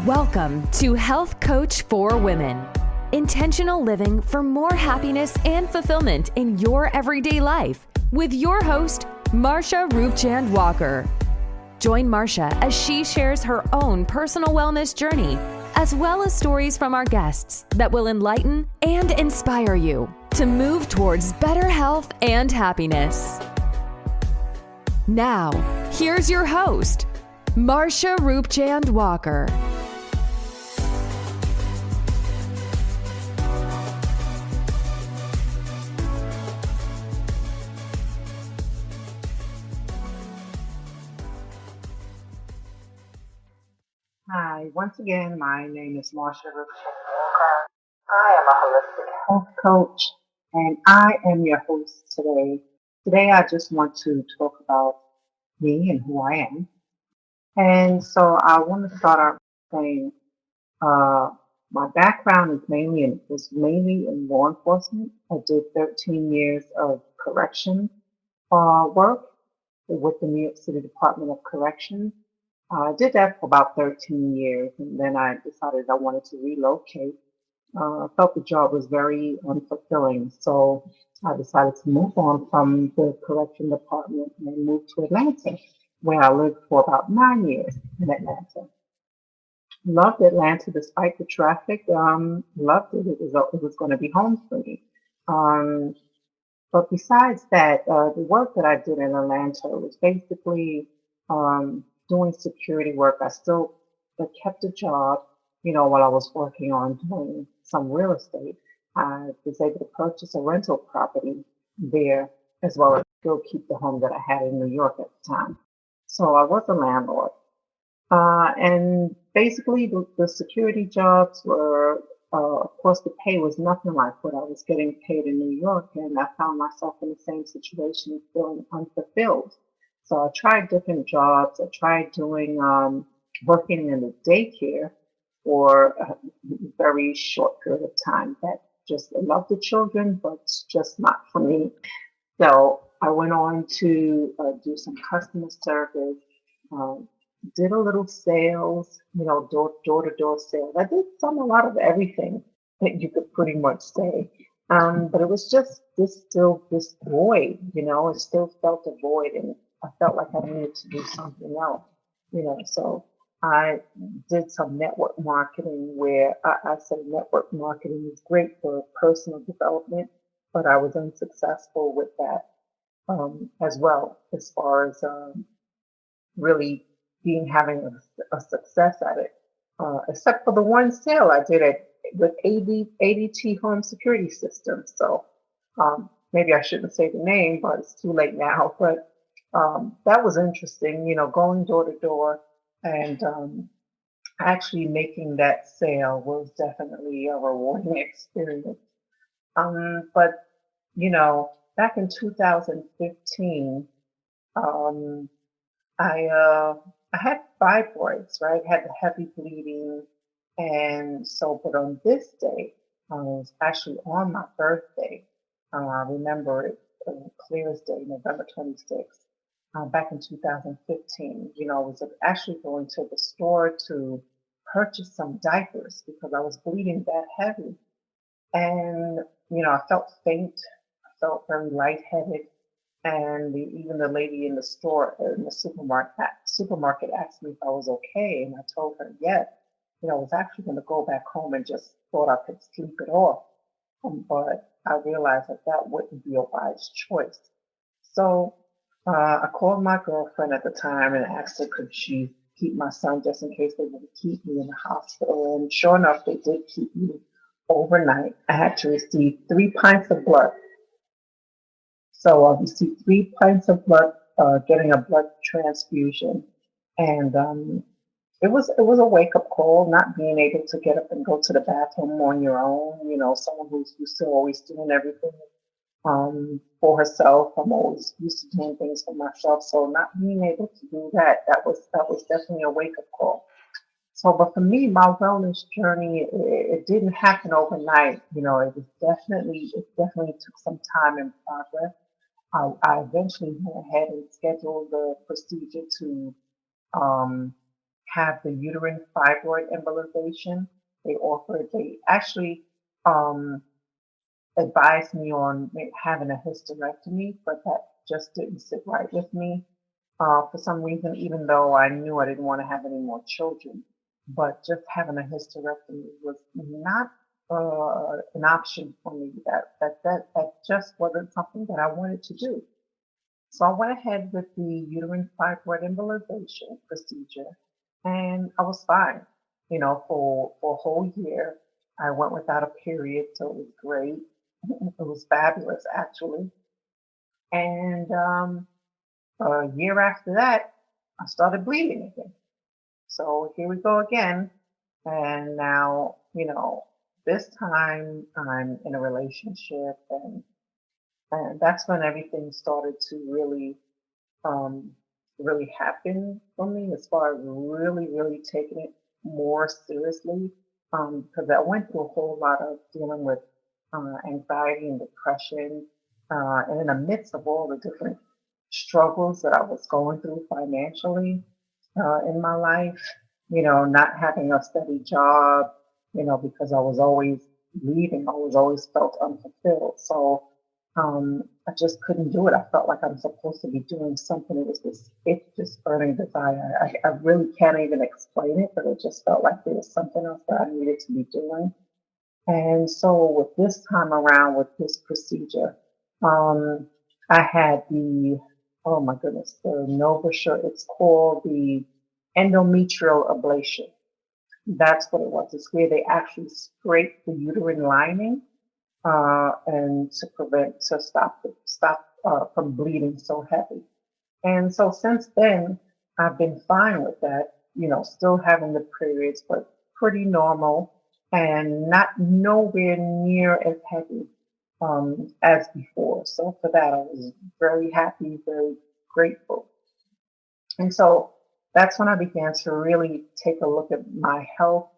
Welcome to Health Coach for Women. Intentional living for more happiness and fulfillment in your everyday life with your host, Marsha Roopchand Walker. Join Marsha as she shares her own personal wellness journey, as well as stories from our guests that will enlighten and inspire you to move towards better health and happiness. Now, here's your host, Marsha Roopchand Walker. Hi, once again, my name is Marsha Roopchand Walker. I am a holistic health coach, and I am your host today. Today, I just want to talk about me and who I am. And so I want to start out saying my background was mainly in law enforcement. I did 13 years of correction work with the New York City Department of Corrections. I did that for about 13 years, and then I decided I wanted to relocate. I felt the job was very unfulfilling, so I decided to move on from the correction department and move to Atlanta, where I lived for about 9 years in Atlanta. Loved Atlanta despite the traffic. Loved it. It was going to be home for me. Um, but besides that, the work that I did in Atlanta was basically doing security work. I kept a job, while I was working on doing some real estate. I was able to purchase a rental property there as well as still keep the home that I had in New York at the time. So I was a landlord. And basically the security jobs were, of course, the pay was nothing like what I was getting paid in New York, and I found myself in the same situation, feeling unfulfilled. So I tried different jobs. I tried doing working in the daycare for a very short period of time. I love the children, but it's just not for me. So I went on to do some customer service, um, did a little sales, door-to-door sales. I did a lot of everything that you could pretty much say. But it was just this void, it still felt a void, and I felt like I needed to do something else, so I did some network marketing where I say network marketing is great for personal development, but I was unsuccessful with that as well, as far as really having a success at it, except for the one sale I did it with ADT Home Security Systems. So maybe I shouldn't say the name, but it's too late now. But that was interesting, going door to door and actually making that sale was definitely a rewarding experience. But back in 2015, um, I had fibroids, right? Had the heavy bleeding, and so. But on this day, it was actually on my birthday. I remember it clear as day, November 26th, back in 2015. I was actually going to the store to purchase some diapers because I was bleeding that heavy, and I felt faint. I felt very lightheaded. And even the lady in the store, in the supermarket asked me if I was okay. And I told her yes. I was actually going to go back home and just thought I could sleep it off. But I realized that wouldn't be a wise choice. So I called my girlfriend at the time and asked her could she keep my son just in case they would keep me in the hospital. And sure enough, they did keep me overnight. I had to receive 3 pints of blood. So I received 3 pints of blood, getting a blood transfusion, and it was a wake up call, not being able to get up and go to the bathroom on your own. Someone who's used to always doing everything for herself. I'm always used to doing things for myself, so not being able to do that was definitely a wake up call. So, but for me, my wellness journey, it didn't happen overnight. It definitely took some time and progress. I eventually went ahead and scheduled the procedure to um, have the uterine fibroid embolization. They actually um, advised me on having a hysterectomy, but that just didn't sit right with me for some reason, even though I knew I didn't want to have any more children. But just having a hysterectomy was not an option for me. That just wasn't something that I wanted to do. So I went ahead with the uterine fibroid embolization procedure, and I was fine. For a whole year, I went without a period, so it was great. It was fabulous, actually. And a year after that, I started bleeding again. So here we go again. And now, this time I'm in a relationship, and that's when everything started to um, really happen for me as far as really, really taking it more seriously. Because I went through a whole lot of dealing with anxiety and depression, and in the midst of all the different struggles that I was going through financially in my life, not having a steady job, because I was always leaving, I was always felt unfulfilled. So I just couldn't do it. I felt like I'm supposed to be doing something. It was this itch, this burning desire. I really can't even explain it, but it just felt like there was something else that I needed to be doing. And so with this time around, with this procedure, um, I had oh my goodness, the Novasure, it's called the endometrial ablation. That's what it was. It's where they actually scrape the uterine lining and to stop from bleeding so heavy. And so since then, I've been fine with that, still having the periods, but pretty normal and not nowhere near as heavy as before. So for that, I was very happy, very grateful. And so that's when I began to really take a look at my health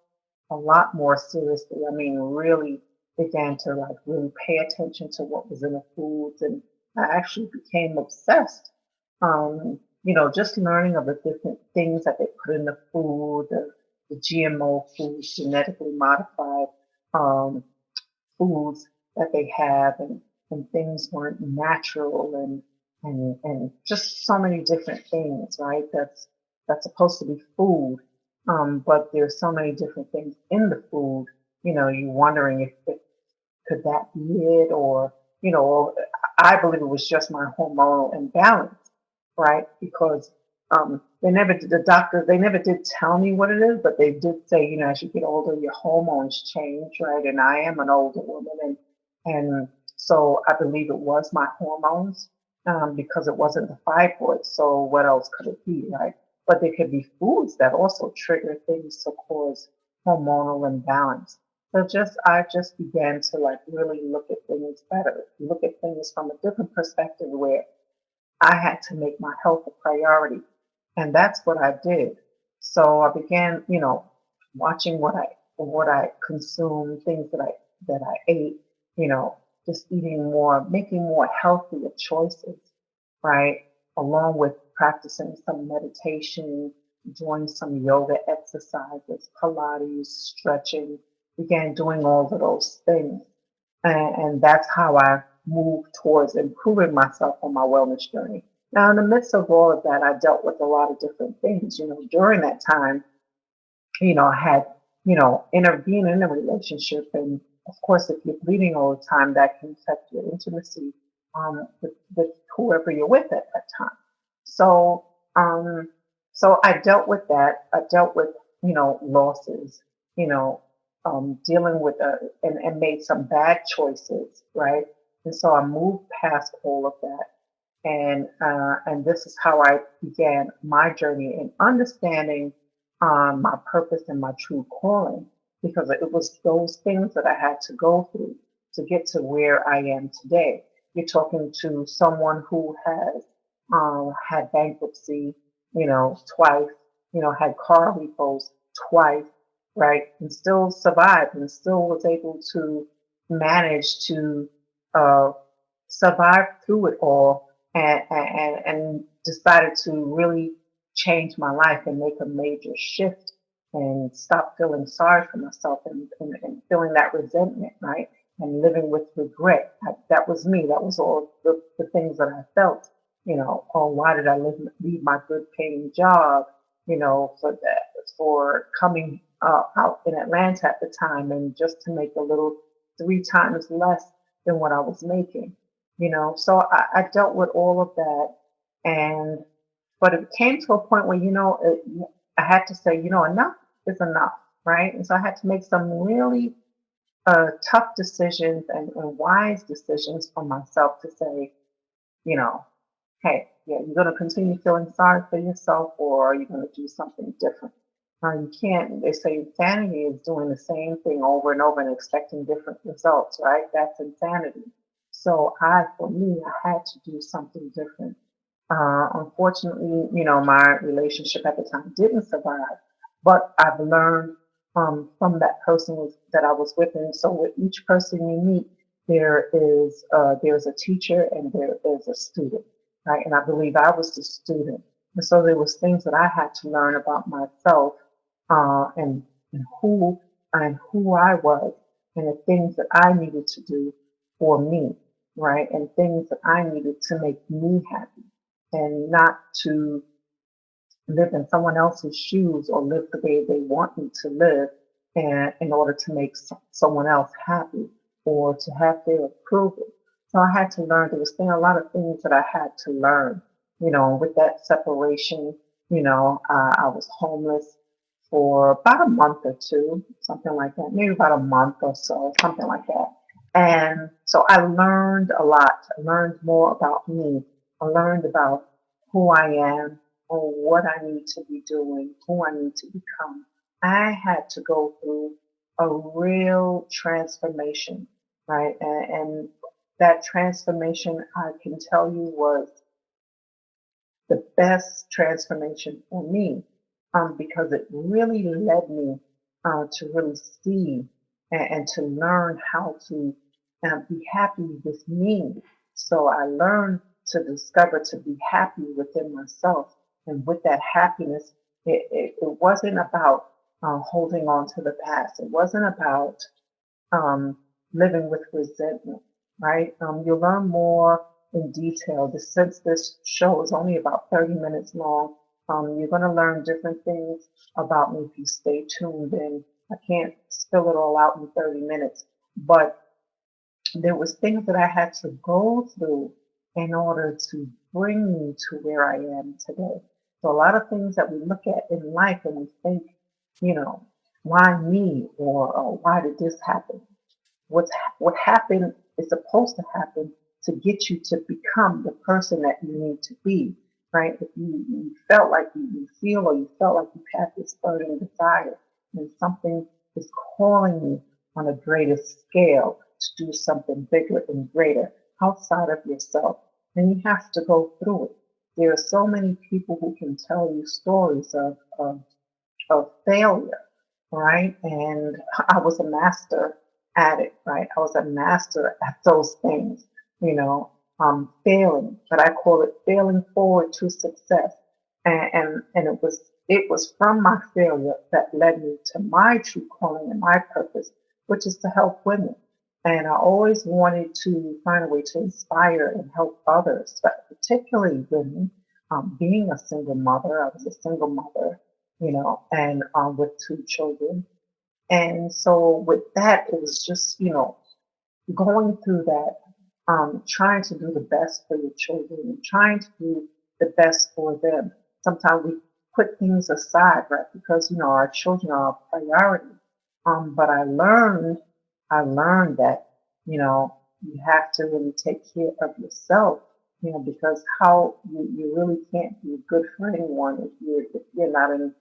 a lot more seriously. I mean, really began to like really pay attention to what was in the foods, and I actually became obsessed. Just learning of the different things that they put in the food, the GMO foods, genetically modified um, foods that they have, and things weren't natural, and just so many different things, right? That's supposed to be food, but there's so many different things in the food. You're wondering if could that be it, or I believe it was just my hormonal imbalance, right? Because the doctors, they never did tell me what it is, but they did say, as you get older, your hormones change, right? And I am an older woman, and so I believe it was my hormones, because it wasn't the fibroids. So what else could it be, right? But there could be foods that also trigger things to cause hormonal imbalance. So I just began to like really look at things better, look at things from a different perspective, where I had to make my health a priority. And that's what I did. So I began, watching what I consumed, things that I ate, you know, just eating more, making more healthier choices, right? Along with practicing some meditation, doing some yoga exercises, Pilates, stretching, began doing all of those things. And that's how I moved towards improving myself on my wellness journey. Now, in the midst of all of that, I dealt with a lot of different things. During that time, I had, being in a relationship. And of course, if you're bleeding all the time, that can affect your intimacy with whoever you're with at that time. So, so I dealt with that. I dealt with, losses, you know, dealing with and made some bad choices, right? And so I moved past all of that. And this is how I began my journey in understanding my purpose and my true calling, because it was those things that I had to go through to get to where I am today. You're talking to someone who has had bankruptcy, twice, had car repos twice, right, and still survived and still was able to manage to uh, survive through it all, and decided to really change my life and make a major shift and stop feeling sorry for myself and feeling that resentment, right? And living with regret. That was me. That was all the things that I felt. Oh, why did I leave my good paying job? For coming out in Atlanta at the time and just to make a little 3 times less than what I was making. So I dealt with all of that, and but it came to a point where I had to say, enough is enough, right? And so I had to make some really tough decisions and wise decisions for myself to say, you know, hey, yeah, you're going to continue feeling sorry for yourself, or are you going to do something different? You can't, they say insanity is doing the same thing over and over and expecting different results, right? That's insanity. So for me, I had to do something different. Unfortunately, my relationship at the time didn't survive, but I've learned from that person that I was with. And so with each person you meet, there's a teacher and there is a student, right? And I believe I was the student. And so there was things that I had to learn about myself, and who I was, and the things that I needed to do for me, right? And things that I needed to make me happy, and not to live in someone else's shoes or live the way they want me to live, and in order to make someone else happy or to have their approval. So I had to learn. There was a lot of things that I had to learn. With that separation, I was homeless for about a month or two, something like that, maybe about a month or so, something like that. And so I learned a lot. I learned more about me. I learned about who I am or what I need to be doing, who I need to become. I had to go through a real transformation, right? And that transformation, I can tell you, was the best transformation for me, because it really led me to really see and to learn how to be happy with me. So I learned to discover to be happy within myself. And with that happiness, it wasn't about holding on to the past. It wasn't about um, living with resentment, right? You'll learn more in detail. Since this show is only about 30 minutes long, you're going to learn different things about me if you stay tuned in. I can't spill it all out in 30 minutes, but there was things that I had to go through in order to bring me to where I am today. So a lot of things that we look at in life and we think, why me, or why did this happen? What happened is supposed to happen to get you to become the person that you need to be, right? If you felt like you feel, or you felt like you had this burning desire, and something is calling you on a greater scale to do something bigger and greater outside of yourself, then you have to go through it. There are so many people who can tell you stories of failure, right? And I was a master at it, right? I was a master at those things, failing, but I call it failing forward to success. And it was from my failure that led me to my true calling and my purpose, which is to help women. And I always wanted to find a way to inspire and help others, but particularly women. Being a single mother, I was a single mother, and with 2 children. And so with that, it was just, going through that, trying to do the best for your children and trying to do the best for them. Sometimes we put things aside, right? Because, our children are a priority. But I learned that, you have to really take care of yourself, because how you really can't be good for anyone if you're not in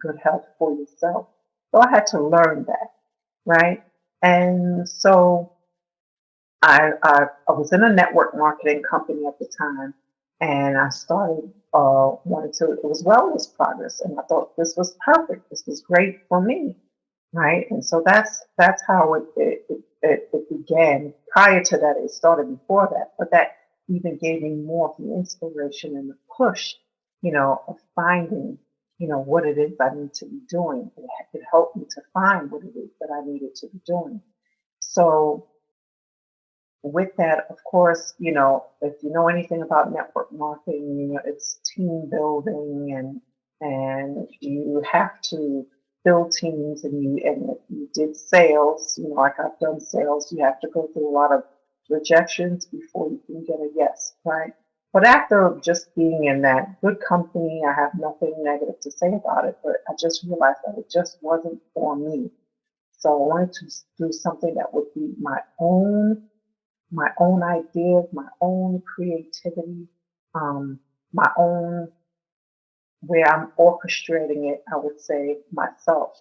good health for yourself. So I had to learn that, right? And so I was in a network marketing company at the time, and I started wanted to. It was wellness progress, and I thought this was perfect. This was great for me, right? And so that's how it began. Prior to that, it started before that, but that even gave me more of the inspiration and the push of finding, what it is I need to be doing. It helped me to find what it is that I needed to be doing. So with that, of course, if you know anything about network marketing, it's team building and you have to build teams and if you did sales, like I've done sales, you have to go through a lot of rejections before you can get a yes, right? But after just being in that good company, I have nothing negative to say about it, but I just realized that it just wasn't for me. So I wanted to do something that would be my own ideas, my own creativity, my own where I'm orchestrating it, I would say myself,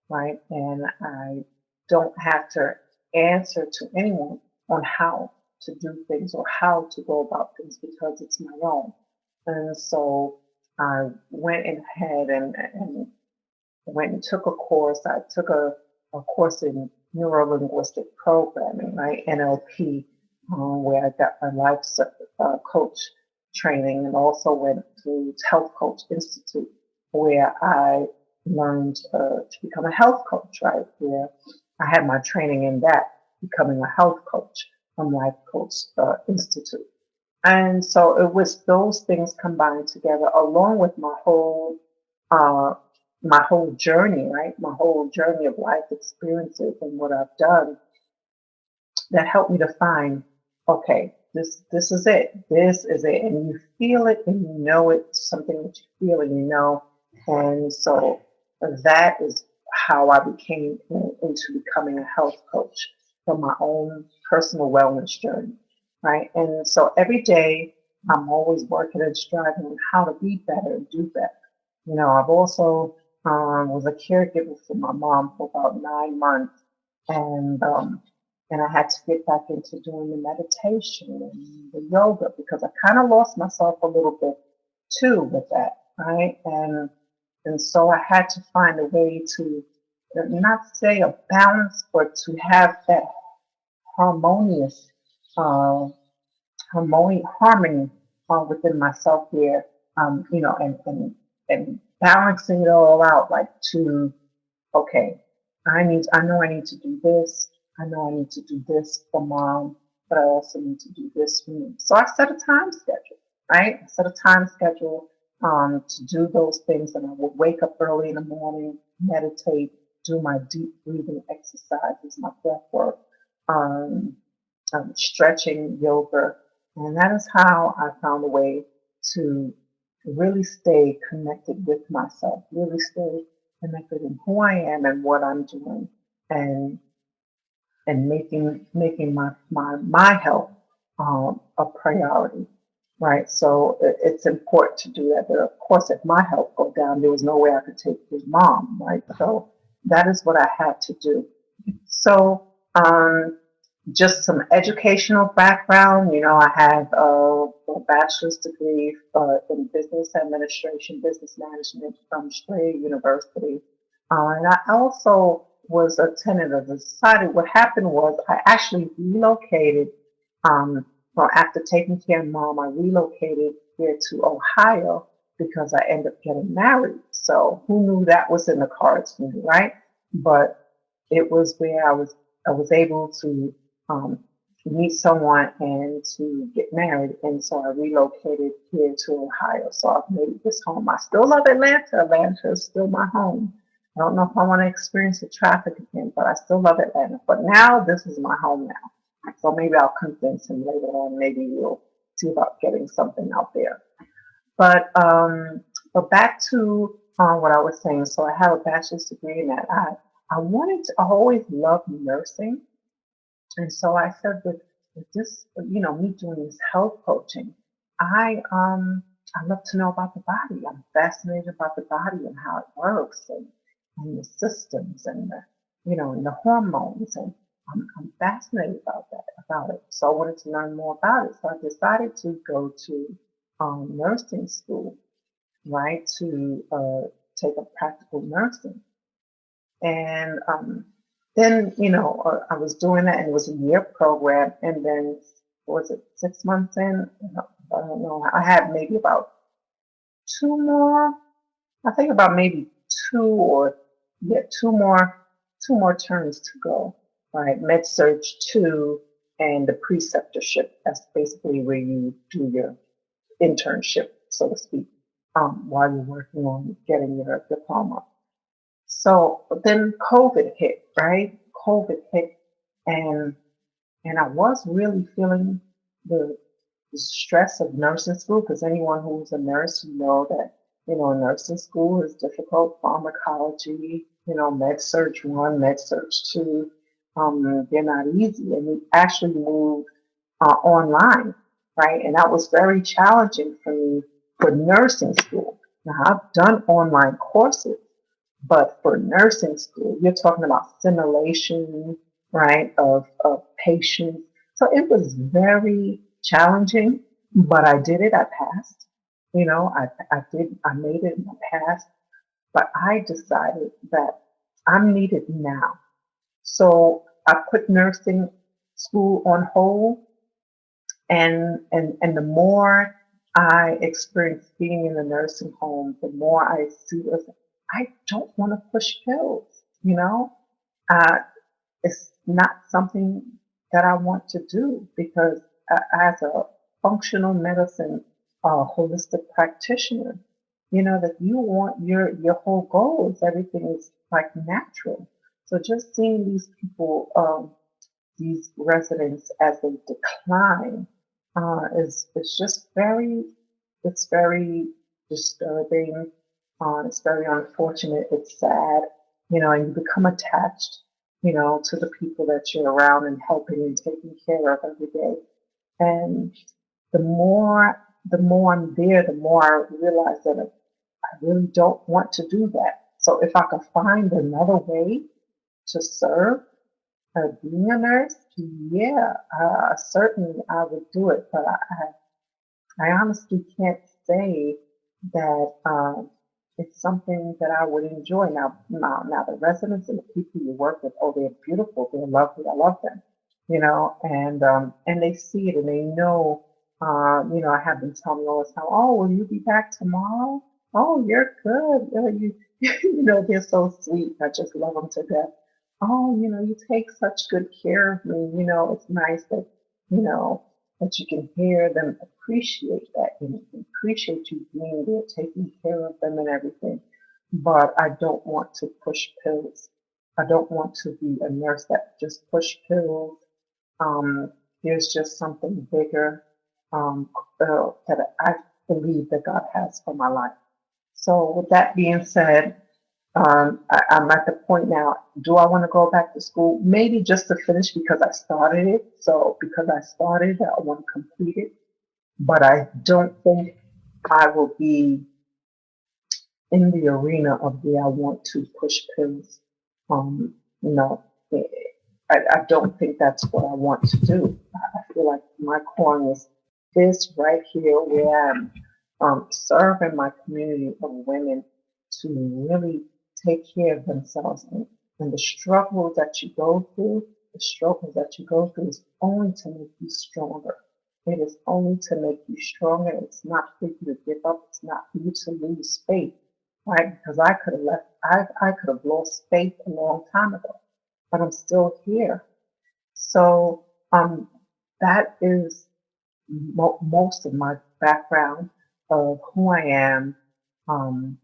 right? And I don't have to answer to anyone on how to do things or how to go about things because it's my own. And so I went ahead and went and took a course. I took a course in neuro-linguistic programming, right? NLP, where I got my life coach training and also went to Health Coach Institute where I learned to become a health coach, right? Where I had my training in that, becoming a health coach from Life Coach Institute. And so it was those things combined together along with uh, my whole journey, right? My whole journey of life experiences and what I've done that helped me to find, okay, this is it. This is it. And you feel it and you know it's something that you feel and you know. And so that is how I became into becoming a health coach for my own personal wellness journey, right? And so every day I'm always working and striving on how to be better and do better. I've also was a caregiver for my mom for about 9 months, and and I had to get back into doing the meditation and the yoga because I kind of lost myself a little bit too with that, right? And so I had to find a way to not say a balance, but to have that harmonious uh, harmony within myself here, and balancing it all out, like to, okay, I know I need to do this. I know I need to do this for mom, but I also need to do this for me. So I set a time schedule, right? I set a time schedule to do those things, and I would wake up early in the morning, meditate, do my deep breathing exercises, my breath work, um, stretching, yoga, and that is how I found a way to really stay connected with myself, really stay connected in who I am and what I'm doing, and making my health a priority, right? So it's important to do that. But of course, if my health go down, there was no way I could take his mom, right? So that is what I had to do. So just some educational background. I have a bachelor's degree in business administration, business management from Strayer University. And I also was a tenant of the society. What happened was I actually relocated, well, after taking care of mom, I relocated here to Ohio because I ended up getting married. So who knew that was in the cards for me, right? But it was where I was able to meet someone and to get married, and so I relocated here to Ohio. So I've made this home. I still love Atlanta. Atlanta is still my home. I don't know if I want to experience the traffic again, but I still love Atlanta. But now this is my home now. So maybe I'll convince him later on. Maybe we'll see about getting something out there. But back to what I was saying. So I have a bachelor's degree in that. I always loved nursing. And so I said, with this, me doing this health coaching, I love to know about the body. I'm fascinated about the body and how it works and the systems and and the hormones. And I'm fascinated about it. So I wanted to learn more about it. So I decided to go to nursing school, right, to take up practical nursing. And then, I was doing that, and it was a year program. And then, was it 6 months in? I don't know. I had maybe about two more, I think about maybe two or, yeah, two more terms to go, right? Med Surg 2 and the preceptorship. That's basically where you do your internship, so to speak, while you're working on getting your diploma. So then COVID hit, right? COVID hit, and I was really feeling the stress of nursing school, because anyone who's a nurse, you know that, nursing school is difficult. Pharmacology, med surg 1, med surg 2, they're not easy. And we actually moved online, right? And that was very challenging for me for nursing school. Now, I've done online courses, but for nursing school, you're talking about simulation, right, of patients. So it was very challenging, but I did it. I passed. I made it and I passed. But I decided that I'm needed now. So I put nursing school on hold, and the more I experience being in the nursing home, the more I see this. I don't want to push pills, you know. Uh, it's not something that I want to do, because as a functional medicine, holistic practitioner, that you want your whole goal is everything is like natural. So just seeing these people, these residents as they decline, is just very disturbing. It's very unfortunate. It's sad, and you become attached, to the people that you're around and helping and taking care of every day. And the more I'm there, the more I realize that I really don't want to do that. So if I could find another way to serve, being a nurse, yeah, certainly I would do it. But I honestly can't say that it's something that I would enjoy. Now, the residents and the people you work with, oh, they're beautiful, they're lovely, I love them, and they see it and they know. I have them tell me all the time, "Oh, will you be back tomorrow? Oh, you're good. They're so sweet. I just love them to death. Oh, you take such good care of me. It's nice that you know that you can hear them appreciate that, appreciate you being there, taking care of them and everything. But I don't want to push pills. I don't want to be a nurse that just push pills. Um, there's just something bigger, that I believe that God has for my life. So with that being said, I'm at the point now. Do I want to go back to school? Maybe just to finish, because I started it. So because I started, I want to complete it. But I don't think I will be in the arena of where I want to push pills. Um, no, I don't think that's what I want to do. I feel like my calling is this right here, where I'm serving my community of women to really take care of themselves. And the struggles that you go through, is only to make you stronger. It is only to make you stronger. It's not for you to give up. It's not for you to lose faith, right? Because I could have left. I could have lost faith a long time ago, but I'm still here. So that is most of my background of who I am, um,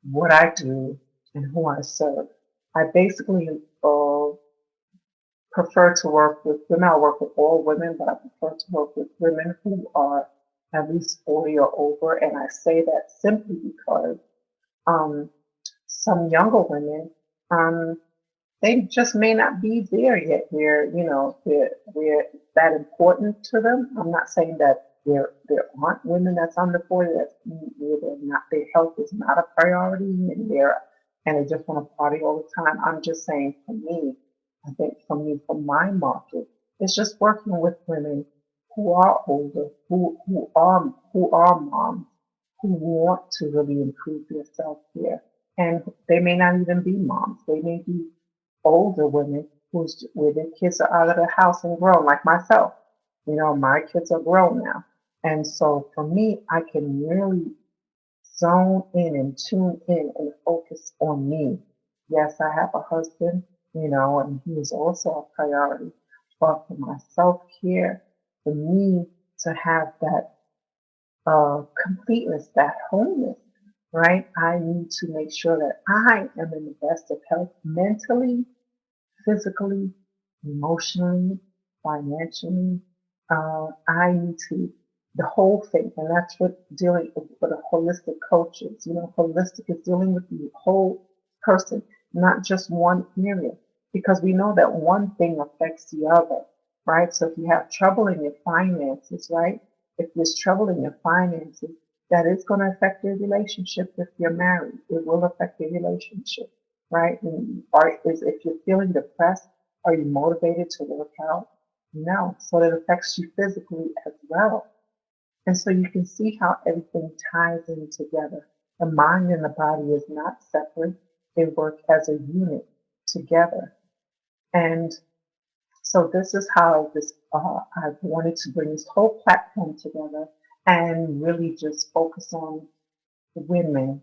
what I do, and who I serve. I basically prefer to work with women. I work with all women, but I prefer to work with women who are at least 40 or over. And I say that simply because um, some younger women, they just may not be there yet where, where it's that important to them. I'm not saying that there aren't women that's under 40 that where they're not, their health is not a priority, and they just want to party all the time. I'm just saying, for me, I think for my market, it's just working with women who are older, who are moms, who want to really improve their self-care. And they may not even be moms. They may be older women where their kids are out of the house and grown, like myself. My kids are grown now. And so for me, I can really zone in and tune in and focus on me. Yes, I have a husband, and he is also a priority. But for my self-care, for me to have that completeness, that wholeness, right? I need to make sure that I am in the best of health mentally, physically, emotionally, financially. I need to, the whole thing, and that's what dealing with a holistic coach is. Holistic is dealing with the whole person, not just one area, because we know that one thing affects the other, right? So if you have trouble in your finances, right? If there's trouble in your finances, that is going to affect your relationship if you're married. It will affect your relationship, right? If you're feeling depressed, are you motivated to work out? No. So it affects you physically as well. And so you can see how everything ties in together. The mind and the body is not separate. They work as a unit together. And so this is how I wanted to bring this whole platform together and really just focus on women,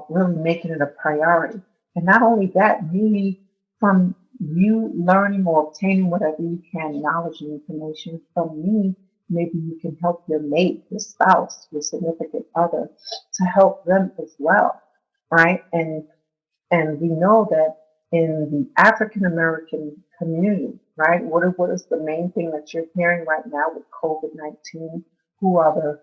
really making it a priority. And not only that, really from you learning or obtaining whatever you can, knowledge and information from me, maybe you can help your mate, your spouse, your significant other to help them as well, right? And we know that in the African American community, right? What is the main thing that you're hearing right now with COVID-19? Who are the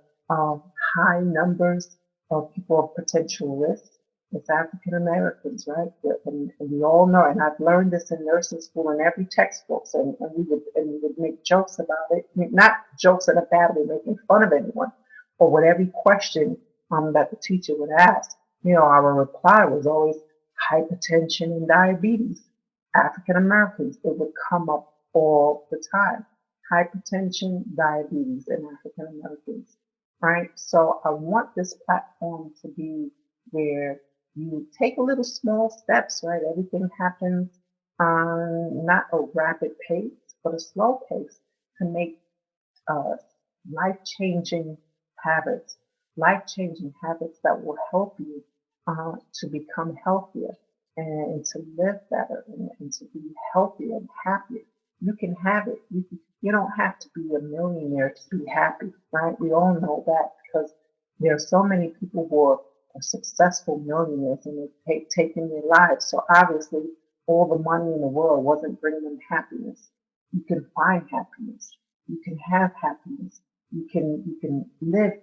high numbers of people of potential risk? It's African Americans, right? And we all know, and I've learned this in nursing school in every textbook, and we would make jokes about it, not jokes in a bad way, making fun of anyone, or with every question that the teacher would ask. Our reply was always hypertension and diabetes. African Americans, it would come up all the time. Hypertension, diabetes, and African Americans, right? So I want this platform to be where you take a little small steps, right? Everything happens not a rapid pace, but a slow pace to make life-changing habits that will help you to become healthier and to live better and to be healthier and happier. You can have it. You don't have to be a millionaire to be happy, right? We all know that because there are so many people who are successful millionaires and they've taken their lives. So obviously all the money in the world wasn't bringing them happiness. You can find happiness. You can have happiness. You can live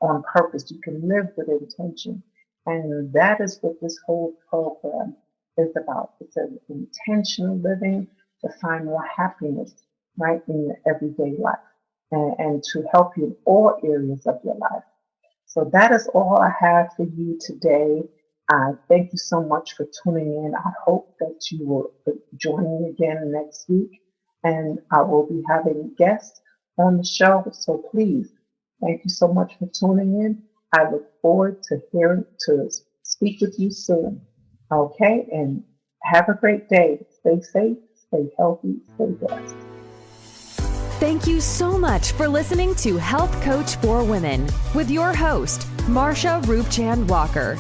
on purpose. You can live with intention. And that is what this whole program is about. It's an intentional living to find more happiness, right, in your everyday life and to help you in all areas of your life. So that is all I have for you today. I thank you so much for tuning in. I hope that you will join me again next week. And I will be having guests on the show. So please, thank you so much for tuning in. I look forward to speak with you soon. Okay? And have a great day. Stay safe, stay healthy, stay blessed. Thank you so much for listening to Health Coach for Women with your host, Marsha Roopchand Walker.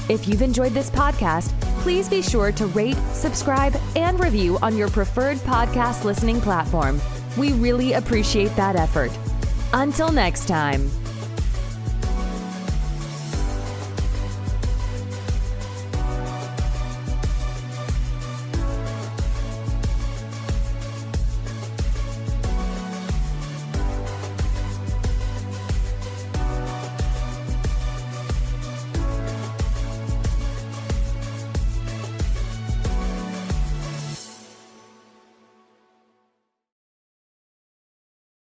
If you've enjoyed this podcast, please be sure to rate, subscribe, and review on your preferred podcast listening platform. We really appreciate that effort. Until next time.